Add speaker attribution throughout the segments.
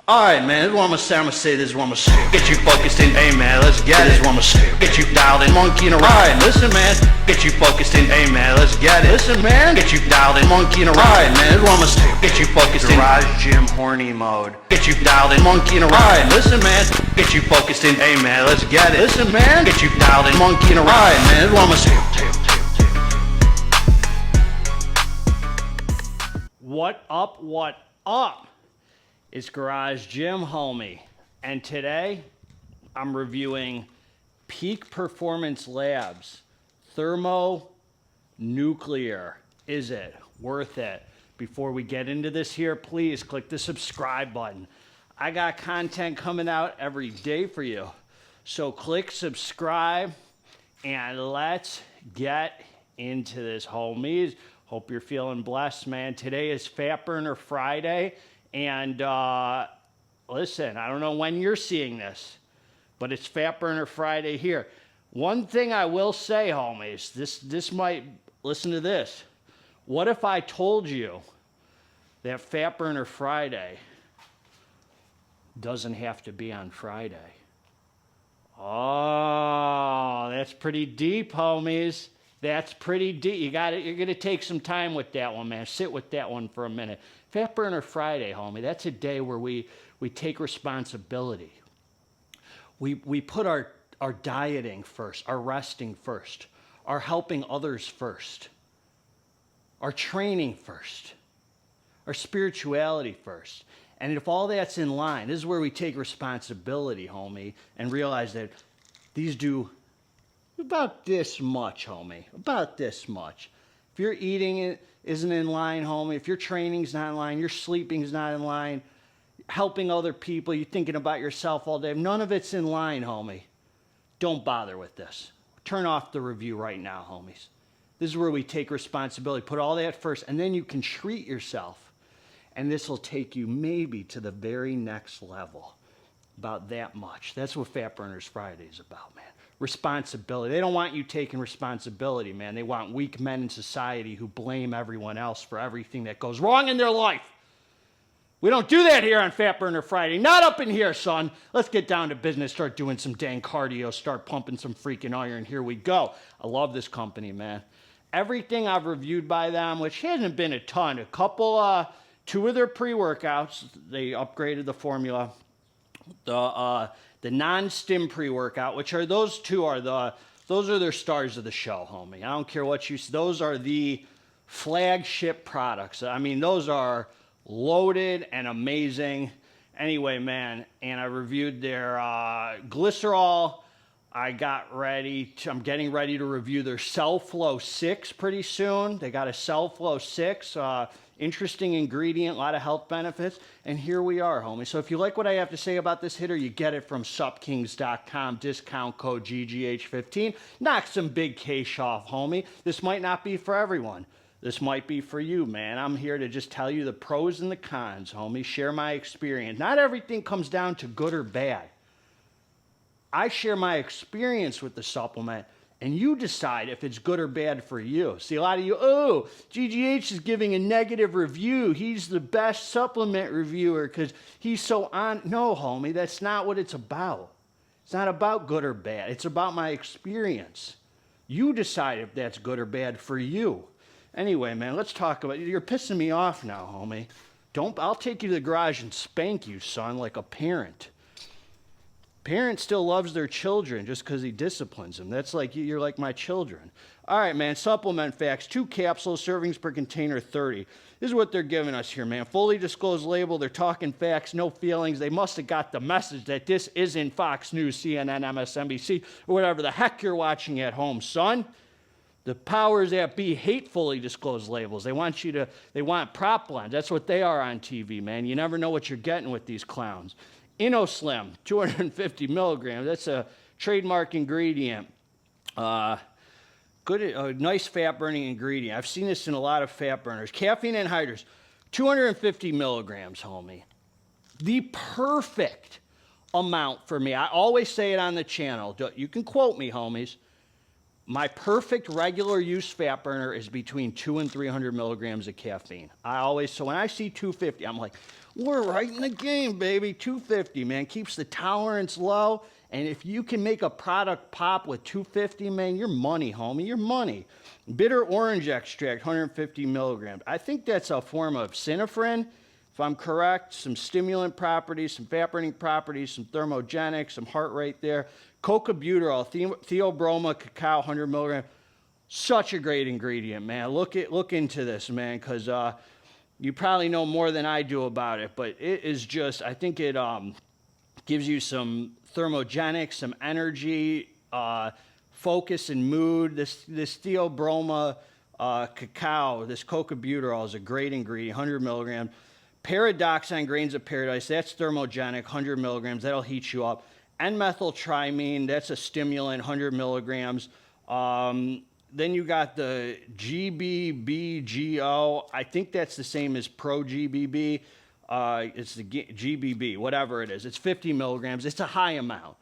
Speaker 1: Alright, man, this is what I'm gonna say, this is what I'm gonna say. Get you focused in, hey man, let's get it. This is what I'm gonna say. Get you dialed in, monkey in a ride. Listen, man, get you focused in, hey man, let's get it. Listen, man, get you dialed in, monkey in a ride, man, this is what I'm gonna say. Get you focused in garage gym horny mode. Get you dialed in, monkey in a ride. Listen, man, get you focused in, hey man, let's get it. Listen, man, get you dialed in, monkey in a ride, man, this is what I'm gonna say.
Speaker 2: What up, what up? It's Garage Gym Homie, and today I'm reviewing Peak Performance Labs Thermo Nuclear. Is it worth it? Before we get into this here, please click the subscribe button. I got content coming out every day for you. So click subscribe and let's get into this, homies. Hope you're feeling blessed, man. Today is Fat Burner Friday. And listen, I don't know when you're seeing this, but it's Fat Burner Friday here. One thing I will say, homies, this might, listen to this. What if I told you that Fat Burner Friday doesn't have to be on Friday? Oh, that's pretty deep, homies. That's pretty deep. You're gonna take some time with that one, man. Sit with that one for a minute. Fat Burner Friday, homie. That's a day where we take responsibility. We put our dieting first, our resting first, our helping others first, our training first, our spirituality first. And if all that's in line, this is where we take responsibility, homie, and realize that these do about this much, homie. About this much. If your eating isn't in line, homie, if your training's not in line, your sleeping's not in line, helping other people, you're thinking about yourself all day, none of it's in line, homie. Don't bother with this. Turn off the review right now, homies. This is where we take responsibility. Put all that first, and then you can treat yourself. And this will take you maybe to the very next level. About that much. That's what Fat Burners Friday is about, man. Responsibility. They don't want you taking responsibility, man. They want weak men in society who blame everyone else for everything that goes wrong in their life. We don't do that here on Fat Burner Friday. Not up in here, son. Let's get down to business. Start doing some dang cardio. Start pumping some freaking iron. Here we go. I love this company, man. Everything I've reviewed by them, which hasn't been a ton. A couple, two of their pre-workouts. They upgraded the formula. The non-stim pre-workout, which are those two those are their stars of the show, homie. I don't care what you say. Those are the flagship products. I mean, those are loaded and amazing. Anyway, man, and I reviewed their glycerol. I'm getting ready to review their Cell Flow 6 pretty soon. They got a Cell Flow 6. Interesting ingredient, a lot of health benefits. And here we are, homie. So if you like what I have to say about this hitter, you get it from supkings.com, discount code GGH15. Knock some big cash off, homie. This might not be for everyone. This might be for you, man. I'm here to just tell you the pros and the cons, homie. Share my experience. Not everything comes down to good or bad. I share my experience with the supplement, and you decide if it's good or bad for you. See, a lot of you, oh, GGH is giving a negative review. He's the best supplement reviewer because he's so on. No, homie, that's not what it's about. It's not about good or bad. It's about my experience. You decide if that's good or bad for you. Anyway, man, let's talk about, you're pissing me off now, homie. I'll take you to the garage and spank you, son, like a parent. Parent still loves their children just because he disciplines them. That's like, you're like my children. All right, man, supplement facts. 2 capsules, servings per container, 30. This is what they're giving us here, man. Fully disclosed label. They're talking facts, no feelings. They must have got the message that this isn't Fox News, CNN, MSNBC, or whatever the heck you're watching at home, son. The powers that be hate fully disclosed labels. They want prop blends. That's what they are on TV, man. You never know what you're getting with these clowns. InnoSlim, 250 milligrams. That's a trademark ingredient. Nice fat-burning ingredient. I've seen this in a lot of fat burners. Caffeine anhydrous, 250 milligrams, homie. The perfect amount for me. I always say it on the channel. You can quote me, homies. My perfect regular use fat burner is between 200 and 300 milligrams of caffeine. So when I see 250, I'm like, we're right in the game, baby. 250, man, keeps the tolerance low. And if you can make a product pop with 250, man, you're money, homie, you're money. Bitter orange extract, 150 milligrams. I think that's a form of synephrine, if I'm correct. Some stimulant properties, some fat burning properties, some thermogenic, some heart rate there. Coca-butyrol, theobroma cacao, 100 milligrams. Such a great ingredient, man. Look into this, man, because you probably know more than I do about it, but it is just, I think it gives you some thermogenic, some energy, focus and mood. This theobroma cacao, this coca-butyrol is a great ingredient, 100 milligrams. Paradoxine grains of paradise, that's thermogenic, 100 milligrams. That'll heat you up. N-methyltrimine, that's a stimulant, 100 milligrams. Then you got the GBBGO. I think that's the same as Pro-GBB. It's the GBB, whatever it is. It's 50 milligrams. It's a high amount.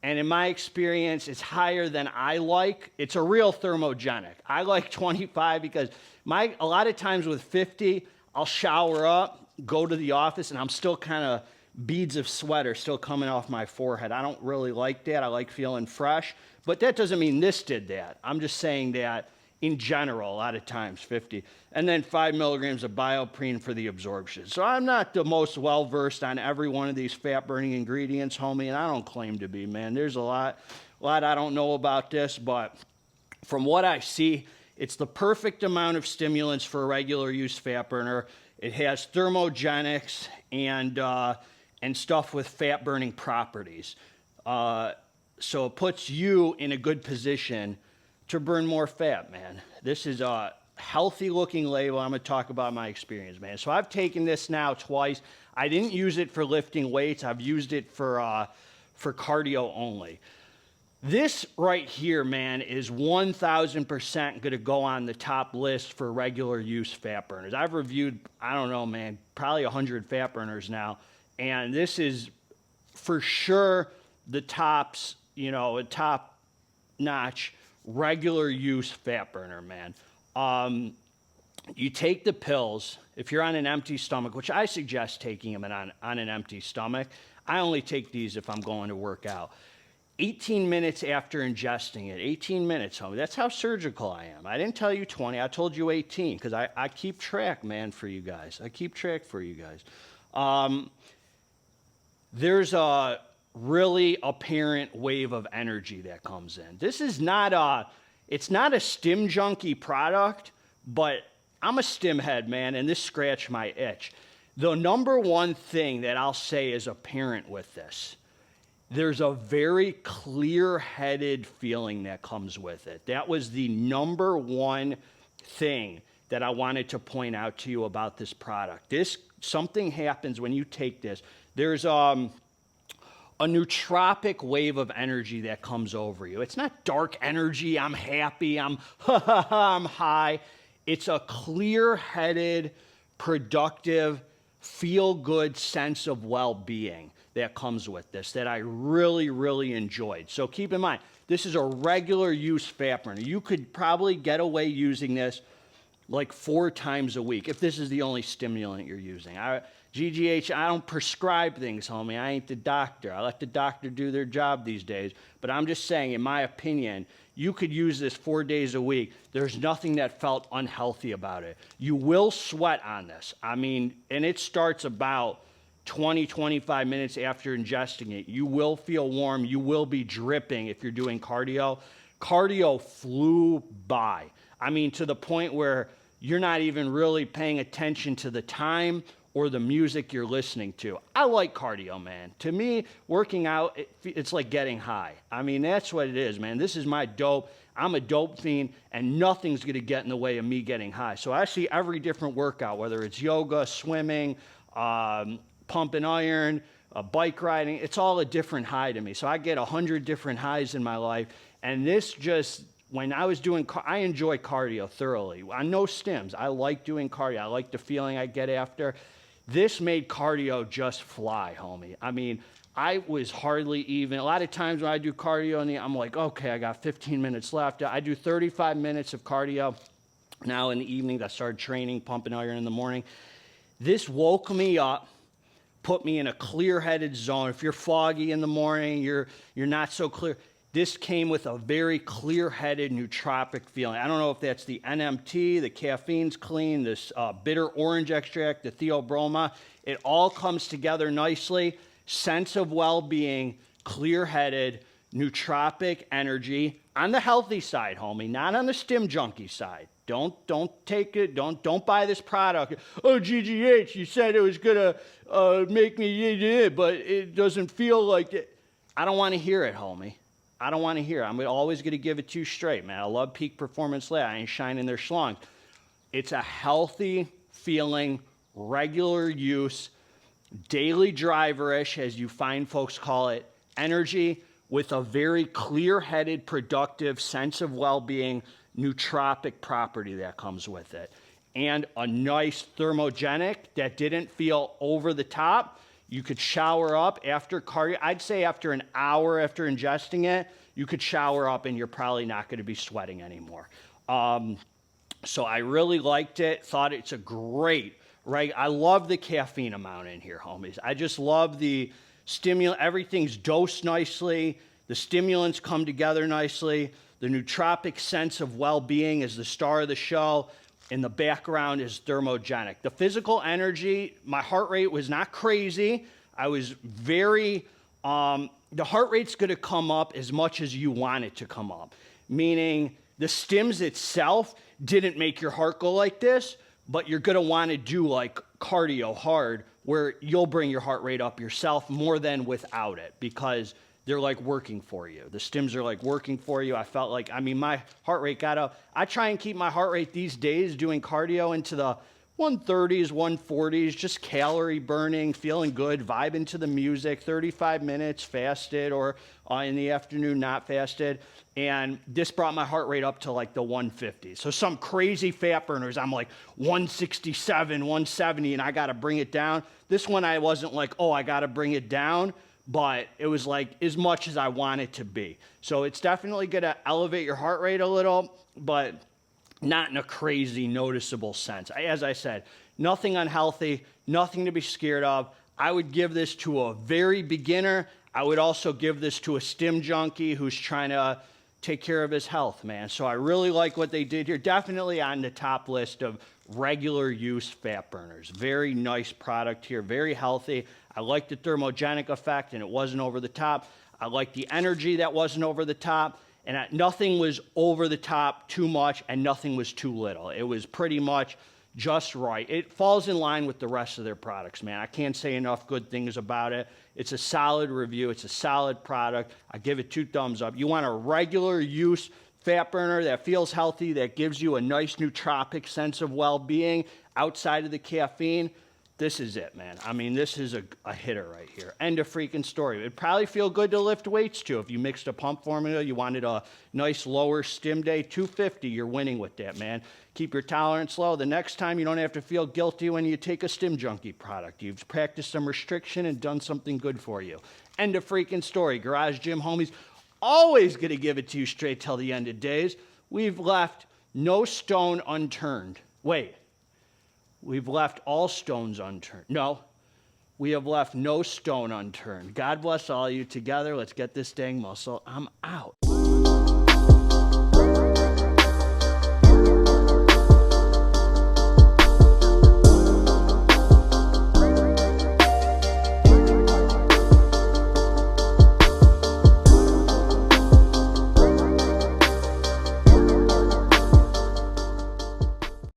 Speaker 2: And in my experience, it's higher than I like. It's a real thermogenic. I like 25 because a lot of times with 50, I'll shower up, go to the office, and I'm still kind of beads of sweat are still coming off my forehead. I don't really like that. I like feeling fresh. But that doesn't mean this did that. I'm just saying that in general, a lot of times, 50. And then 5 milligrams of bioprene for the absorption. So I'm not the most well-versed on every one of these fat-burning ingredients, homie, and I don't claim to be, man. There's a lot I don't know about this, but from what I see, it's the perfect amount of stimulants for a regular use fat burner. It has thermogenics and stuff with fat-burning properties. So it puts you in a good position to burn more fat, man. This is a healthy-looking label. I'm going to talk about my experience, man. So I've taken this now twice. I didn't use it for lifting weights. I've used it for cardio only. This right here, man, is 1,000% going to go on the top list for regular use fat burners. I've reviewed, I don't know, man, probably 100 fat burners now. And this is for sure the tops, a top-notch regular use fat burner, man. You take the pills if you're on an empty stomach, which I suggest taking them on an empty stomach. I only take these if I'm going to work out. 18 minutes after ingesting it, 18 minutes, homie. That's how surgical I am. I didn't tell you 20, I told you 18, because I keep track, man, for you guys. I keep track for you guys. There's a really apparent wave of energy that comes in. This is it's not a stim junkie product, but I'm a stim head, man, and this scratched my itch. The number one thing that I'll say is apparent with this, there's a very clear-headed feeling that comes with it. That was the number one thing that I wanted to point out to you about this product. Something happens when you take this. There's a nootropic wave of energy that comes over you. It's not dark energy, I'm happy, I'm high. It's a clear-headed, productive, feel-good sense of well-being that comes with this that I really, really enjoyed. So keep in mind, this is a regular use fat burner. You could probably get away using this like 4 times a week if this is the only stimulant you're using. GGH, I don't prescribe things, homie. I ain't the doctor. I let the doctor do their job these days. But I'm just saying, in my opinion, you could use this 4 days a week. There's nothing that felt unhealthy about it. You will sweat on this. And it starts about 20, 25 minutes after ingesting it. You will feel warm. You will be dripping if you're doing cardio. Cardio flew by. To the point where you're not even really paying attention to the time or the music you're listening to. I like cardio, man. To me, working out, it's like getting high. That's what it is, man. This is my dope. I'm a dope fiend, and nothing's going to get in the way of me getting high. So I see every different workout, whether it's yoga, swimming, pump and iron, bike riding, it's all a different high to me. So I get 100 different highs in my life, and this just, when I was doing, I enjoy cardio thoroughly. I know stims. I like doing cardio. I like the feeling I get after. This made cardio just fly, homie. I was hardly even. A lot of times when I do cardio, I'm like, okay, I got 15 minutes left. I do 35 minutes of cardio. Now in the evenings, I started training, pumping iron in the morning. This woke me up, put me in a clear-headed zone. If you're foggy in the morning, you're not so clear. This came with a very clear-headed, nootropic feeling. I don't know if that's the NMT, the caffeine's clean, this bitter orange extract, the theobroma. It all comes together nicely. Sense of well-being, clear-headed, nootropic energy on the healthy side, homie, not on the stim junkie side. Don't take it. Don't buy this product. Oh, GGH, you said it was gonna make me, but it doesn't feel like it. I don't want to hear it, homie. I don't want to hear it. I'm always gonna give it to you straight, man. I love Peak Performance Lab. I ain't shining their schlong. It's a healthy feeling, regular use, daily driverish, as you fine folks call it, energy with a very clear-headed, productive sense of well-being, nootropic property that comes with it, and a nice thermogenic that didn't feel over the top. You could shower up after cardio. I'd say after an hour after ingesting it, you could shower up and you're probably not going to be sweating anymore. So I really liked it, thought it's a great, right? I love the caffeine amount in here, homies. I just love the stimulant. Everything's dosed nicely. The stimulants come together nicely. The nootropic sense of well-being is the star of the show. In the background is thermogenic. The physical energy, my heart rate was not crazy. I was very, the heart rate's gonna come up as much as you want it to come up. Meaning the stims itself didn't make your heart go like this, but you're gonna wanna do like cardio hard where you'll bring your heart rate up yourself more than without it, because they're like working for you. The stims are like working for you. I felt like, my heart rate got up. I try and keep my heart rate these days doing cardio into the 130s, 140s, just calorie burning, feeling good, vibing to the music, 35 minutes fasted, or in the afternoon not fasted. And this brought my heart rate up to like the 150s. So some crazy fat burners, I'm like 167, 170, and I got to bring it down. This one I wasn't like, oh, I got to bring it down, but it was like as much as I want it to be. So it's definitely going to elevate your heart rate a little, but not in a crazy noticeable sense. As I said, nothing unhealthy, nothing to be scared of. I would give this to a very beginner. I would also give this to a stim junkie who's trying to take care of his health, man. So I really like what they did here. Definitely on the top list of regular use fat burners. Very nice product here, very healthy. I like the thermogenic effect, and it wasn't over the top. I like the energy that wasn't over the top, and nothing was over the top too much, and nothing was too little. It was pretty much just right. It falls in line with the rest of their products, man. I can't say enough good things about it. It's a solid review. It's a solid product. I give it 2 thumbs up. You want a regular use fat burner that feels healthy, that gives you a nice nootropic sense of well-being outside of the caffeine, this is it, man. This is a hitter right here. End of freaking story. It'd probably feel good to lift weights too. If you mixed a pump formula, you wanted a nice lower stim day, 250, you're winning with that, man. Keep your tolerance low. The next time you don't have to feel guilty when you take a stim junkie product. You've practiced some restriction and done something good for you. End of freaking story. Garage Gym Homies, always gonna give it to you straight till the end of days. We've left no stone unturned. Wait. We've left all stones unturned. No, we have left no stone unturned. God bless all of you. Together, let's get this dang muscle. I'm out.